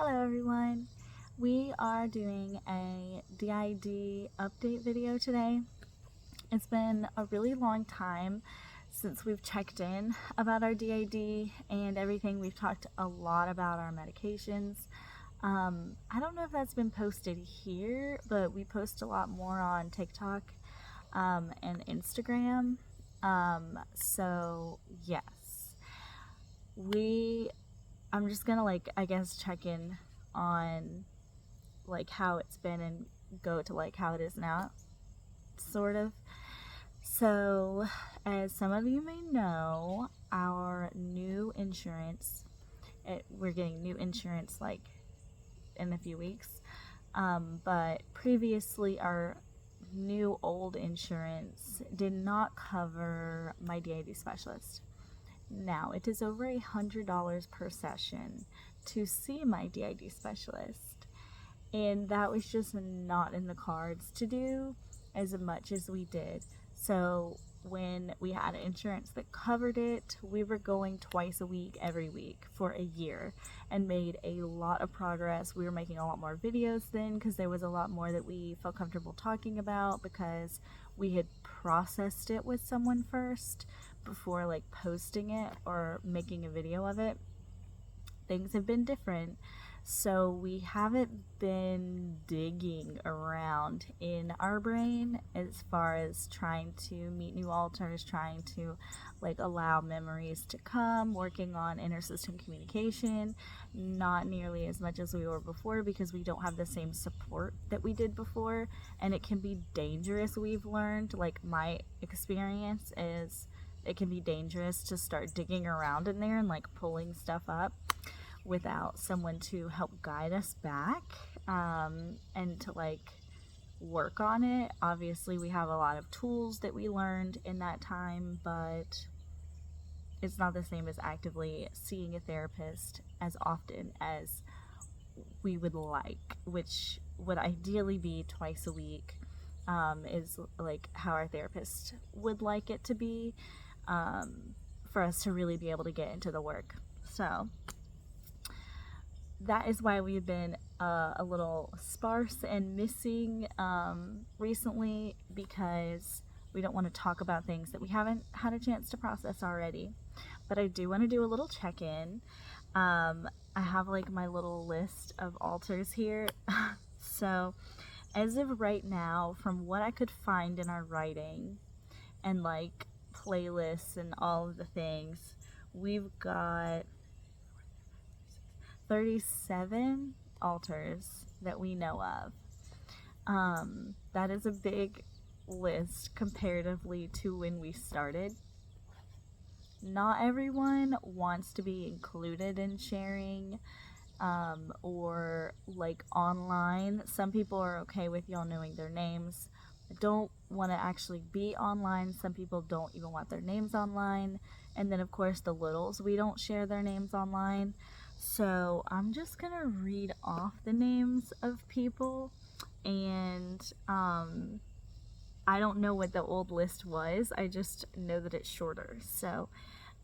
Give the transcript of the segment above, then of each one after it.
Hello everyone. We are doing a DID update video today. It's been a really long time since we've checked in about our DID and everything. We've talked a lot about our medications. I don't know if that's been posted here, but we post a lot more on TikTok and Instagram. So yes, I'm just gonna check in on how it's been and go to how it is now, sort of. So as some of you may know, our new insurance, we're getting new insurance in a few weeks, but previously our new old insurance did not cover my DID specialist. Now, it is over $100 per session to see my DID specialist, and that was just not in the cards to do as much as we did. So when we had insurance that covered it, we were going twice a week, every week for a year, and made a lot of progress. We were making a lot more videos then because there was a lot more that we felt comfortable talking about because we had processed it with someone first before posting it or making a video of it. Things have been different, so we haven't been digging around in our brain as far as trying to meet new alters, trying to allow memories to come, working on intersystem communication. Not nearly as much as we were before because we don't have the same support that we did before, and it can be dangerous. We've learned, my experience is, it can be dangerous to start digging around in there and pulling stuff up without someone to help guide us back, and to work on it. Obviously we have a lot of tools that we learned in that time, but it's not the same as actively seeing a therapist as often as we would like, which would ideally be twice a week, is how our therapist would like it to be, for us to really be able to get into the work. So that is why we've been a little sparse and missing recently, because we don't want to talk about things that we haven't had a chance to process already. But I do want to do a little check-in. I have my little list of alters here. So as of right now, from what I could find in our writing and playlists and all of the things, we've got 37 alters that we know of. That is a big list comparatively to when we started. Not everyone wants to be included in sharing, or online. Some people are okay with y'all knowing their names. I don't want to actually be online. Some people don't even want their names online. And then of course the littles, we don't share their names online. So I'm just gonna read off the names of people, and I don't know what the old list was. I just know that it's shorter. So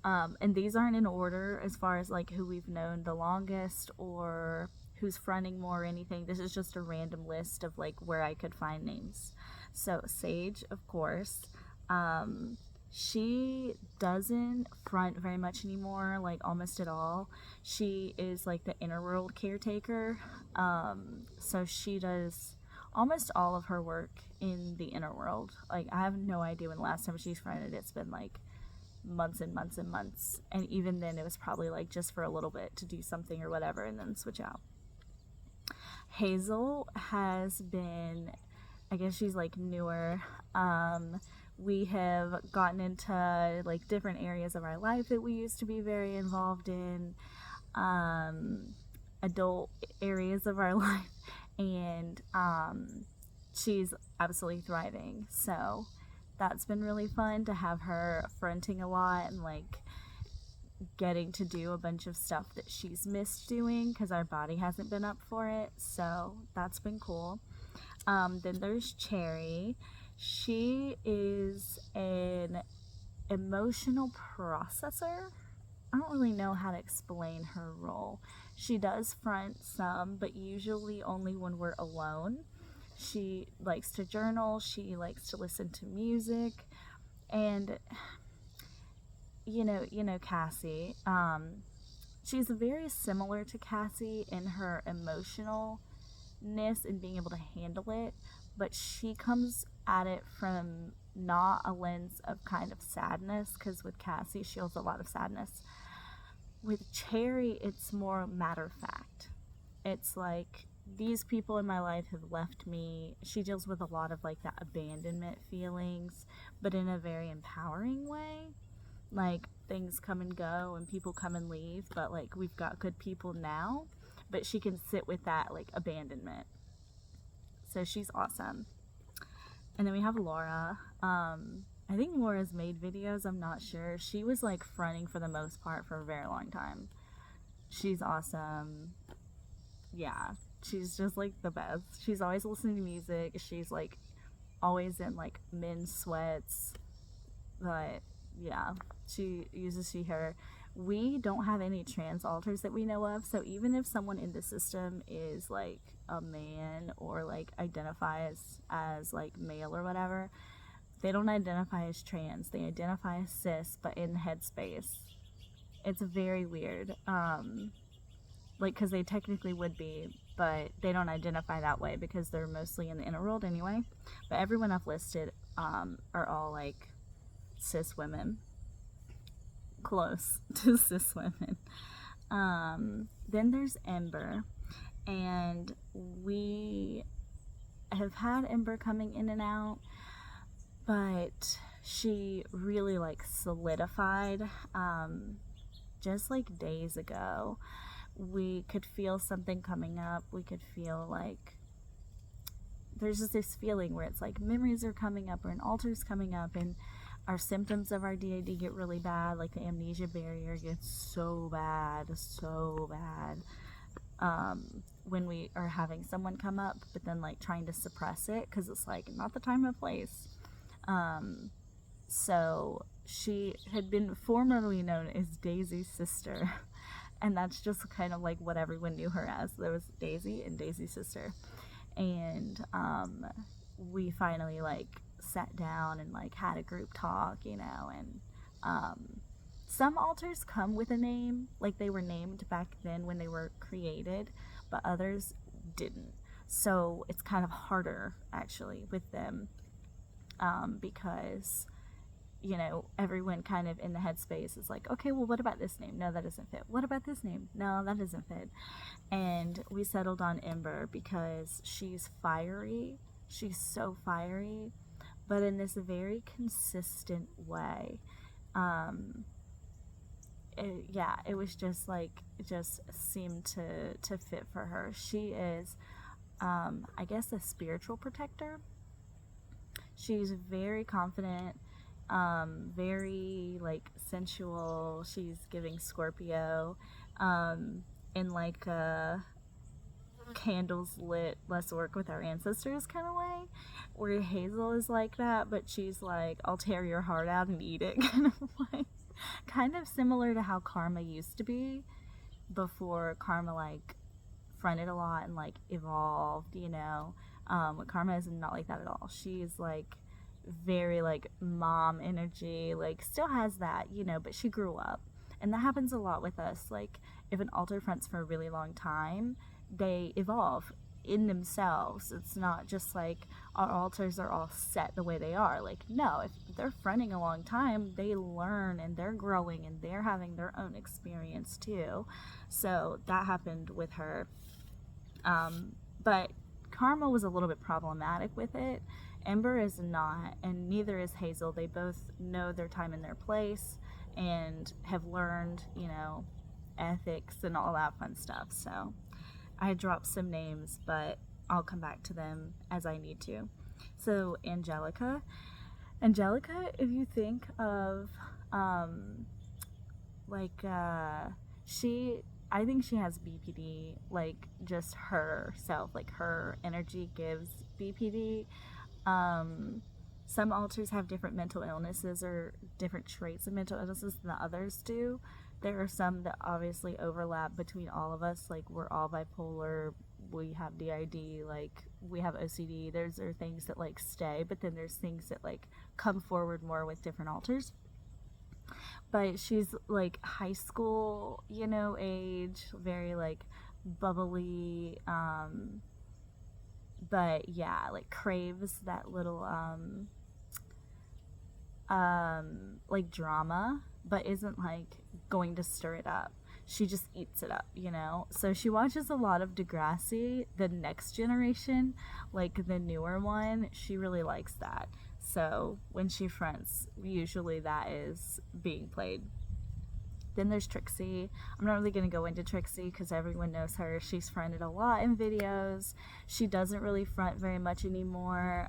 and these aren't in order as far as who we've known the longest or who's fronting more or anything. This is just a random list of where I could find names. So Sage, of course, she doesn't front very much anymore, almost at all. She is the inner world caretaker, so she does almost all of her work in the inner world. I have no idea when the last time she's fronted. It's been months and months and months, and even then it was probably just for a little bit to do something or whatever and then switch out. Hazel has been, I guess she's newer. We have gotten into different areas of our life that we used to be very involved in, adult areas of our life, and she's absolutely thriving. So that's been really fun to have her fronting a lot and getting to do a bunch of stuff that she's missed doing because our body hasn't been up for it. So that's been cool. Then there's Cherry. She is an emotional processor. I don't really know how to explain her role. She does front some, but usually only when we're alone. She likes to journal, she likes to listen to music, and you know Cassie. She's very similar to Cassie in her emotionalness and being able to handle it, but she comes at it from not a lens of kind of sadness, because with Cassie, she feels a lot of sadness. With Cherry, it's more matter of fact. It's like, these people in my life have left me. She deals with a lot of like that abandonment feelings, but in a very empowering way. Like, things come and go and people come and leave, but like, we've got good people now, but she can sit with that like abandonment. So she's awesome. And then we have Laura. I think Laura's made videos, I'm not sure. She was like fronting for the most part for a very long time. She's awesome. Yeah, she's just like the best. She's always listening to music. She's like always in like men's sweats. But yeah, she uses she her. We don't have any trans alters that we know of, so even if someone in the system is like a man or like identifies as like male or whatever, they don't identify as trans. They identify as cis, but in headspace. It's very weird. Like, because they technically would be, but they don't identify that way because they're mostly in the inner world anyway. But everyone I've listed are all like cis women, close to cis women. Then there's Ember, and we have had Ember coming in and out, but she really like solidified just like days ago. We could feel something coming up. We could feel like there's just this feeling where it's like memories are coming up or an alter's coming up, and our symptoms of our DID get really bad. Like the amnesia barrier gets so bad when we are having someone come up, but then like trying to suppress it because it's like not the time or place. So she had been formerly known as Daisy's sister. And that's just kind of like what everyone knew her as. There was Daisy and Daisy's sister. And we finally like sat down and like had a group talk, you know, and some alters come with a name, like they were named back then when they were created, but others didn't. So it's kind of harder actually with them because, you know, everyone kind of in the headspace is like, okay, well, what about this name? No, that doesn't fit. What about this name? No, that doesn't fit. And we settled on Ember because she's fiery. She's so fiery, but in this very consistent way. It was just like, it just seemed to fit for her. She is, I guess, a spiritual protector. She's very confident, very like sensual. She's giving Scorpio, in like a candles lit, let's work with our ancestors kind of way, where Hazel is like that, but she's like, I'll tear your heart out and eat it kind of way. Kind of similar to how Karma used to be before Karma like fronted a lot and like evolved, you know. Karma is not like that at all. She's like very like mom energy, like still has that, you know, but she grew up. And that happens a lot with us. Like if an alter fronts for a really long time, they evolve in themselves. It's not just like our alters are all set the way they are. Like, no, if they're fronting a long time, they learn and they're growing and they're having their own experience too. So that happened with her. But Karma was a little bit problematic with it. Ember is not, and neither is Hazel. They both know their time and their place and have learned, you know, ethics and all that fun stuff. So I dropped some names, but I'll come back to them as I need to. So Angelica, if you think of I think she has BPD, like just herself, like her energy gives BPD. Some alters have different mental illnesses or different traits of mental illnesses than the others do, there are some that obviously overlap between all of us. Like, we're all bipolar, we have DID, like, we have OCD. There are things that, like, stay, but then there's things that, like, come forward more with different alters. But she's, like, high school, you know, age, very, like, bubbly, but yeah, like, craves that little, like, drama, but isn't, like, going to stir it up. She just eats it up, you know? So she watches a lot of Degrassi, the next generation, like the newer one. She really likes that. So when she fronts, usually that is being played. Then there's Trixie. I'm not really going to go into Trixie because everyone knows her. She's fronted a lot in videos. She doesn't really front very much anymore,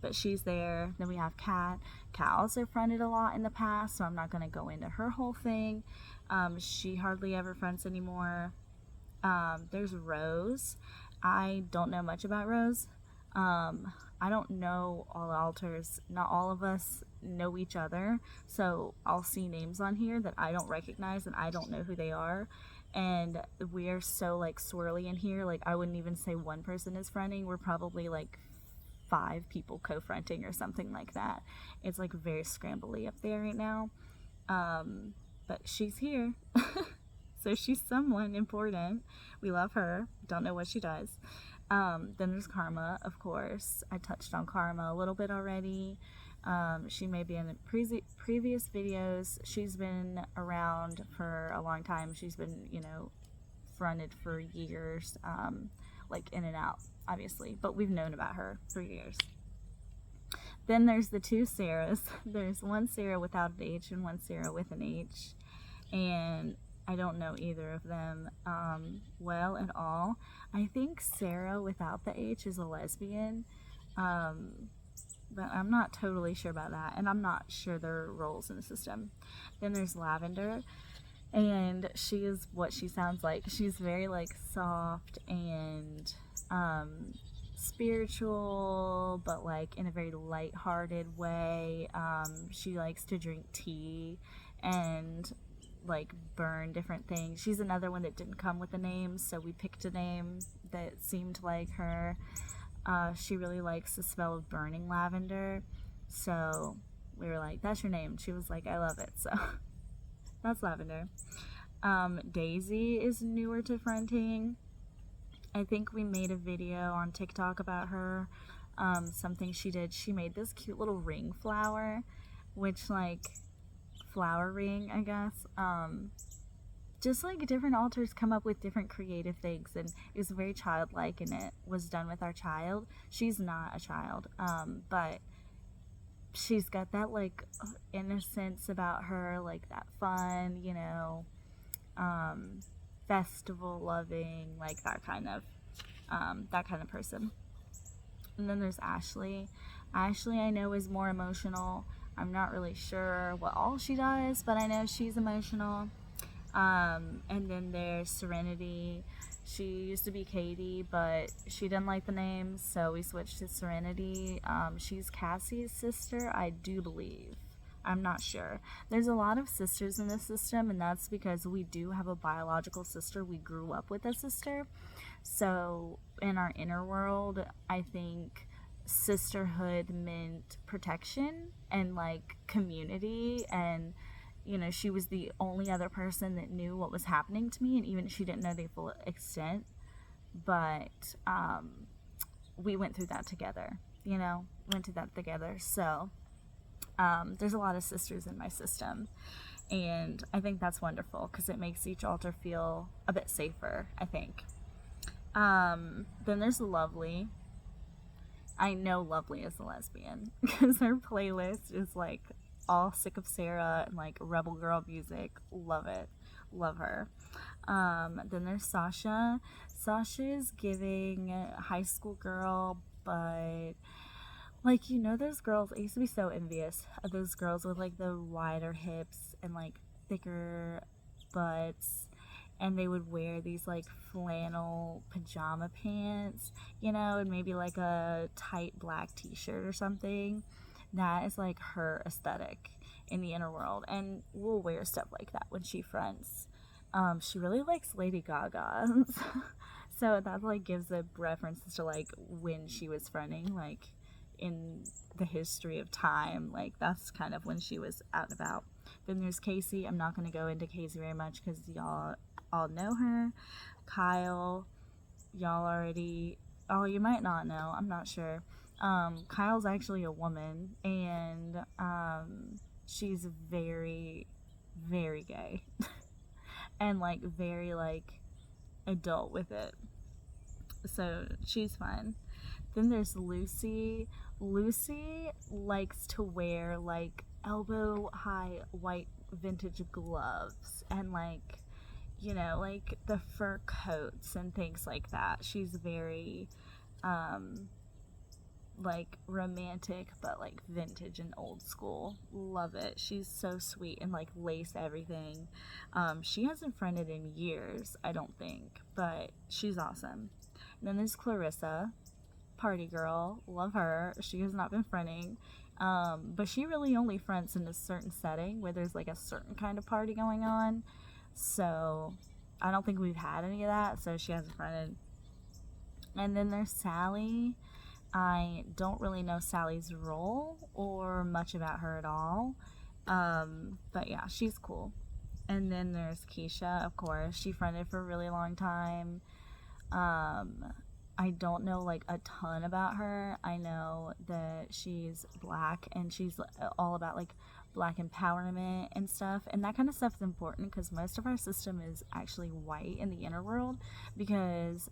but she's there. Then we have Kat. Kat also fronted a lot in the past, so I'm not going to go into her whole thing. She hardly ever fronts anymore. There's Rose. I don't know much about Rose. I don't know all the alters. Not all of us know each other, so I'll see names on here that I don't recognize and I don't know who they are. And we're so, like, swirly in here. Like, I wouldn't even say one person is fronting. We're probably like 5 people co-fronting or something like that. It's, like, very scrambly up there right now. But she's here. So she's someone important. We love her. Don't know what she does. Then there's Karma, of course. I touched on Karma a little bit already. She may be in previous videos. She's been around for a long time. She's been, you know, fronted for years, like, in and out, obviously. But we've known about her for years. Then there's the 2 Sarahs. There's one Sarah without an H and one Sarah with an H. And I don't know either of them well at all. I think Sarah without the H is a lesbian, but I'm not totally sure about that, and I'm not sure their roles in the system. Then there's Lavender, and she is what she sounds like. She's very, like, soft and spiritual, but, like, in a very light-hearted way. She likes to drink tea and, like, burn different things. She's another one that didn't come with a name, so we picked a name that seemed like her. She really likes the smell of burning lavender, so we were like, that's your name. She was like, I love it. So that's Lavender. Daisy is newer to fronting. I think we made a video on TikTok about her. Something she did, she made this cute little ring flower, which, like, flower ring, I guess. Just, like, different alters come up with different creative things, and it was very childlike, and it was done with our child. She's not a child, but she's got that, like, innocence about her, like, that fun, you know, festival loving, like, that kind of person. And then there's Ashley. Ashley, I know, is more emotional. I'm not really sure what all she does, but I know she's emotional. And then there's Serenity. She used to be Katie, but she didn't like the name, so we switched to Serenity. She's Cassie's sister, I do believe. I'm not sure. There's a lot of sisters in this system, and that's because we do have a biological sister. We grew up with a sister. So in our inner world, I think sisterhood meant protection and, like, community, and, you know, she was the only other person that knew what was happening to me, and even she didn't know the full extent, but we went through that together, you know, so there's a lot of sisters in my system, and I think that's wonderful because it makes each altar feel a bit safer, I think. Then there's Lovely. I know Lovely is a lesbian because her playlist is, like, all Sick of Sarah and, like, rebel girl music. Love it. Love her. Then there's Sasha. Sasha is giving high school girl, but, like, you know, those girls, I used to be so envious of those girls with, like, the wider hips and, like, thicker butts, and they would wear these, like, flannel pajama pants, you know, and maybe, like, a tight black t-shirt or something. That is, like, her aesthetic. in the inner world, and will wear stuff like that when she fronts. She really likes Lady Gaga. So that like gives a reference to like when she was fronting, like in the history of time. Like that's kind of when she was out and about. Then there's Casey. I'm not going to go into Casey very much because y'all all know her. Kyle, y'all already, oh, you might not know, I'm not sure. Kyle's actually a woman, and she's very, very gay. And like very like adult with it. So she's fun. Then there's Lucy. Lucy likes to wear like elbow high white vintage gloves and like, you know, like the fur coats and things like that. She's very like romantic but like vintage and old school. Love it. She's so sweet and like lace everything. She hasn't fronted in years, I don't think, but she's awesome. And then there's Clarissa, party girl. Love her. She has not been fronting, but she really only fronts in a certain setting where there's like a certain kind of party going on. So I don't think we've had any of that, so she hasn't fronted. And then there's Sally. I don't really know Sally's role or much about her at all. But yeah, she's cool. And then there's Keisha, of course. She fronted for a really long time. I don't know like a ton about her. I know that she's black and she's all about like black empowerment and stuff, and that kind of stuff is important because most of our system is actually white in the inner world because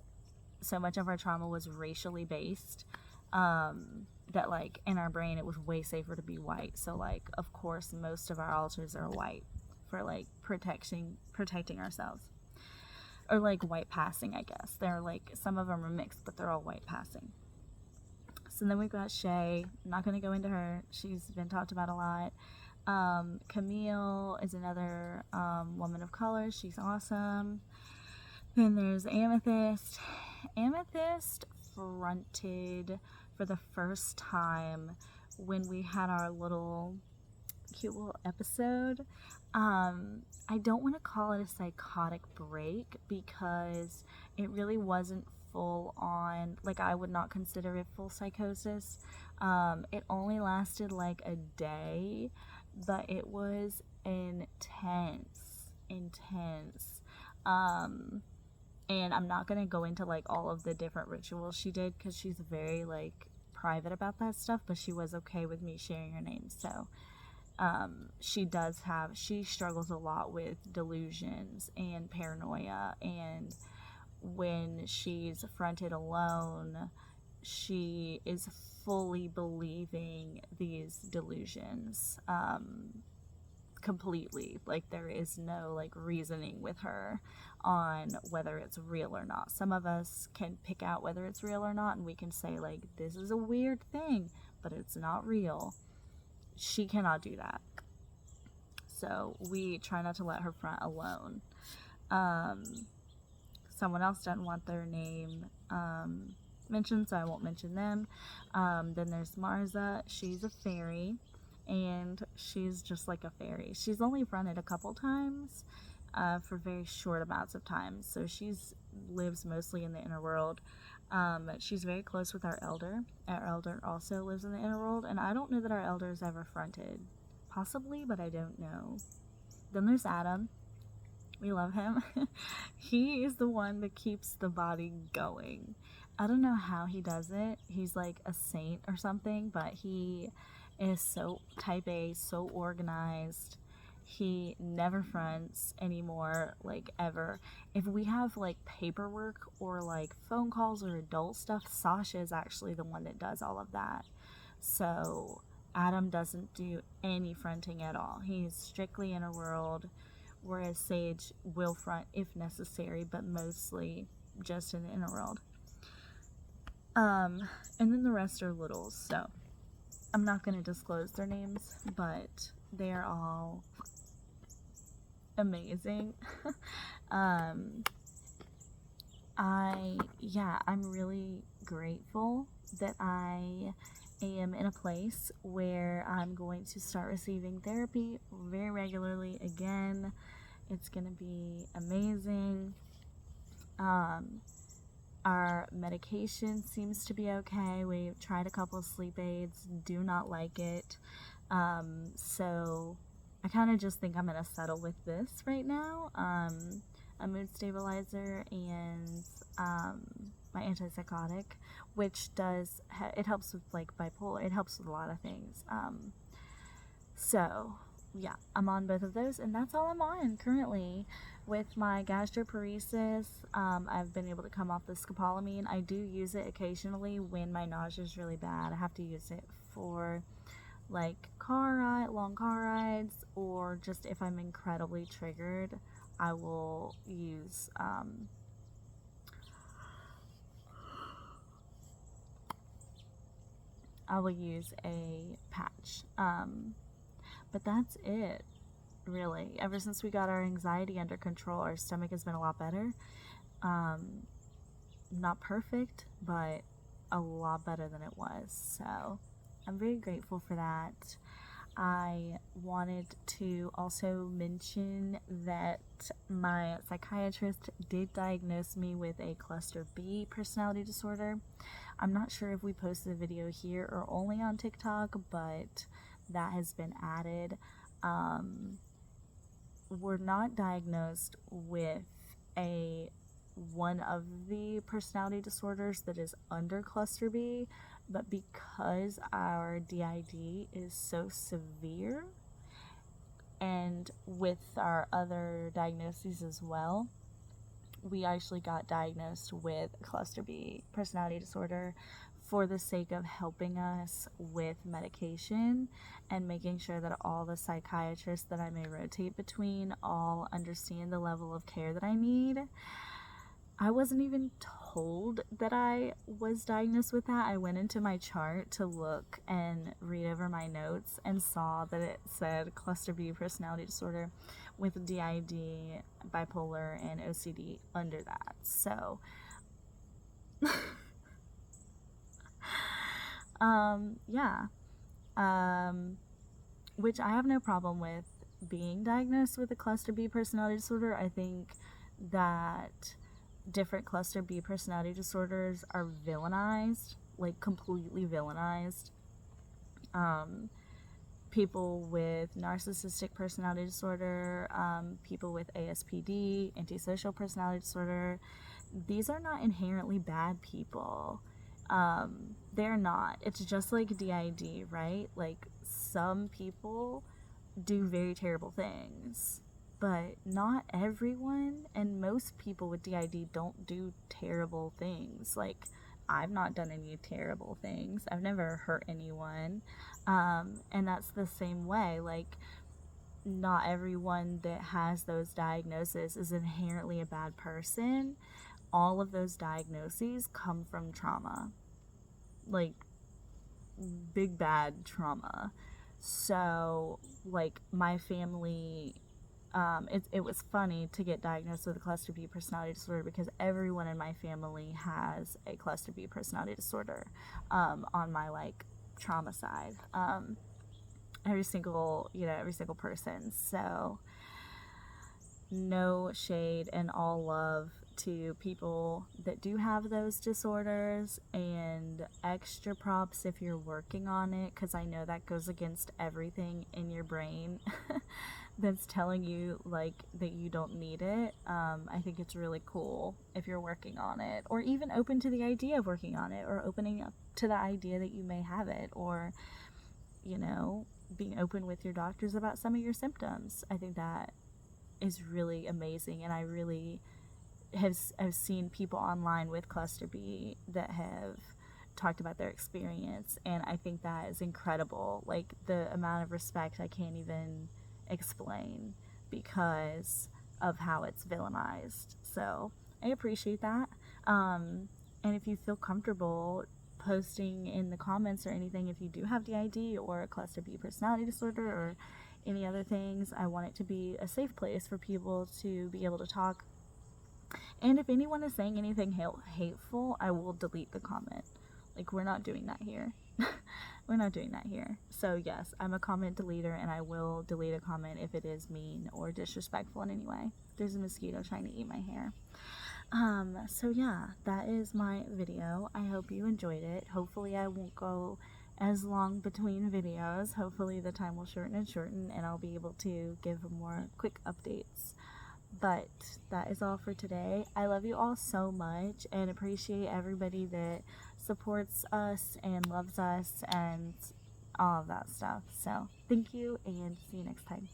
so much of our trauma was racially based, that like in our brain it was way safer to be white. So like of course most of our altars are white for like protecting ourselves, or like white passing, I guess. They're like, some of them are mixed, but they're all white passing. So then we've got Shay. I'm not going to go into her. She's been talked about a lot. Camille is another woman of color. She's awesome. Then there's Amethyst. Amethyst fronted for the first time when we had our cute little episode. I don't want to call it a psychotic break because it really wasn't full on, like I would not consider it full psychosis. It only lasted like a day, but it was intense. And I'm not going to go into like all of the different rituals she did because she's very like private about that stuff, but she was okay with me sharing her name. So she struggles a lot with delusions and paranoia, and when she's fronted alone, she is fully believing these delusions, completely. Like there is no like reasoning with her on whether it's real or not. Some of us can pick out whether it's real or not, and we can say like, this is a weird thing, but it's not real. She cannot do that. So we try not to let her front alone. Someone else doesn't want their name mentioned, so I won't mention them. Then there's Marza. She's a fairy, and she's just like a fairy. She's only fronted a couple times for very short amounts of time, so she's lives mostly in the inner world. She's very close with our elder. Our elder also lives in the inner world, and I don't know that our elder's ever fronted. Possibly, but I don't know. Then there's Adam. We love him. He is the one that keeps the body going. I don't know how he does it. He's like a saint or something, but he is so type A, so organized. He never fronts anymore, like ever. If we have like paperwork or like phone calls or adult stuff, Sasha is actually the one that does all of that. So Adam doesn't do any fronting at all. He's strictly inner world, whereas Sage will front if necessary, but mostly just in the inner world. And then the rest are littles, so I'm not going to disclose their names, but they're all amazing. I'm really grateful that I am in a place where I'm going to start receiving therapy very regularly again. It's going to be amazing. Our medication seems to be okay. We've tried a couple of sleep aids, do not like it. So I kind of just think I'm going to settle with this right now. A mood stabilizer and my antipsychotic, which does, it helps with like bipolar, it helps with a lot of things. So yeah, I'm on both of those, and that's all I'm on currently. With my gastroparesis, I've been able to come off the scopolamine. I do use it occasionally when my nausea is really bad. I have to use it for like long car rides, or just if I'm incredibly triggered, I will use a patch. But that's it, really. Ever since we got our anxiety under control, our stomach has been a lot better. Not perfect, but a lot better than it was. So I'm very grateful for that. I wanted to also mention that my psychiatrist did diagnose me with a cluster B personality disorder. I'm not sure if we posted a video here or only on TikTok, but that has been added. We're not diagnosed with one of the personality disorders that is under cluster B, but because our DID is so severe, and with our other diagnoses as well, we actually got diagnosed with cluster B personality disorder for the sake of helping us with medication and making sure that all the psychiatrists that I may rotate between all understand the level of care that I need. I wasn't even told that I was diagnosed with that. I went into my chart to look and read over my notes and saw that it said cluster B personality disorder with DID, bipolar, and OCD under that. So which I have no problem with being diagnosed with a cluster B personality disorder. I think that different cluster B personality disorders are villainized, like completely villainized. People with narcissistic personality disorder, people with ASPD, antisocial personality disorder, these are not inherently bad people. They're not. It's just like DID, right? Like, some people do very terrible things, but not everyone, and most people with DID don't do terrible things. Like, I've not done any terrible things. I've never hurt anyone. And that's the same way. Like, not everyone that has those diagnoses is inherently a bad person. All of those diagnoses come from trauma. Like, big bad trauma. So, like, my family, it was funny to get diagnosed with a cluster B personality disorder because everyone in my family has a cluster B personality disorder, on my, like, trauma side. Every single person. So, no shade and all love to people that do have those disorders, and extra props if you're working on it, because I know that goes against everything in your brain that's telling you like that you don't need it. I think it's really cool if you're working on it, or even open to the idea of working on it, or opening up to the idea that you may have it, or being open with your doctors about some of your symptoms. I think that is really amazing, and I really have seen people online with cluster B that have talked about their experience, and I think that is incredible. Like, the amount of respect I can't even explain because of how it's villainized. So I appreciate that. And if you feel comfortable posting in the comments or anything, if you do have DID or a cluster B personality disorder or any other things, I want it to be a safe place for people to be able to talk And if anyone is saying anything hateful, I will delete the comment. Like, we're not doing that here. We're not doing that here. So yes, I'm a comment deleter, and I will delete a comment if it is mean or disrespectful in any way. There's a mosquito trying to eat my hair. So yeah, that is my video. I hope you enjoyed it. Hopefully I won't go as long between videos. Hopefully the time will shorten and I'll be able to give more quick updates. But that is all for today. I love you all so much and appreciate everybody that supports us and loves us and all of that stuff. So thank you, and see you next time.